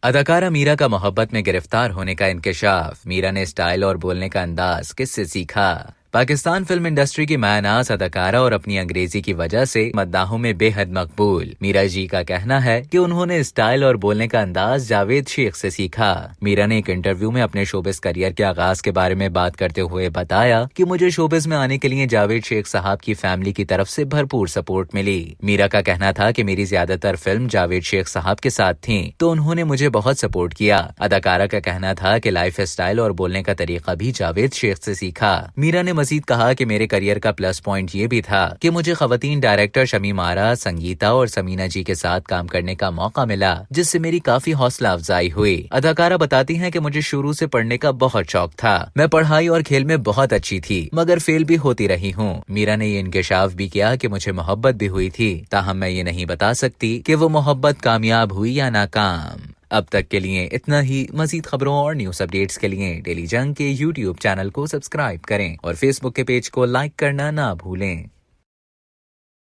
अदाकारा मीरा का मोहब्बत में गिरफ्तार होने का इंकशाफ। मीरा ने स्टाइल और बोलने का अंदाज किससे सीखा? पाकिस्तान फिल्म इंडस्ट्री की मायनाज अदाकारा और अपनी अंग्रेजी की वजह से मद्दाहों में बेहद मकबूल मीरा जी का कहना है कि उन्होंने स्टाइल और बोलने का अंदाज जावेद शेख से सीखा। मीरा ने एक इंटरव्यू में अपने शोबिस करियर के आगाज के बारे में बात करते हुए बताया कि मुझे शोबिस में आने के लिए जावेद शेख साहब की फैमिली की तरफ से भरपूर सपोर्ट मिली। मीरा का कहना था कि मेरी ज्यादातर फिल्म जावेद शेख साहब के साथ थी, तो उन्होंने मुझे बहुत सपोर्ट किया। अदाकारा का कहना था कि लाइफ स्टाइल और बोलने का तरीका भी जावेद शेख से सीखा। मीरा ने मजीद कहा कि मेरे करियर का प्लस पॉइंट ये भी था कि मुझे खवातीन डायरेक्टर शमीम आरा, संगीता और समीना जी के साथ काम करने का मौका मिला, जिससे मेरी काफी हौसला अफजाई हुई। अदाकारा बताती हैं कि मुझे शुरू से पढ़ने का बहुत शौक था। मैं पढ़ाई और खेल में बहुत अच्छी थी, मगर फेल भी होती रही हूँ। मीरा ने ये इंकशाफ भी किया कि मुझे मोहब्बत भी हुई थी, ताहम मैं ये नहीं बता सकती कि वो मोहब्बत कामयाब हुई या नाकाम। अब तक के लिए इतना ही। मजीद खबरों और न्यूज अपडेट्स के लिए डेली जंग के यूट्यूब चैनल को सब्सक्राइब करें और फेसबुक के पेज को लाइक करना ना भूलें।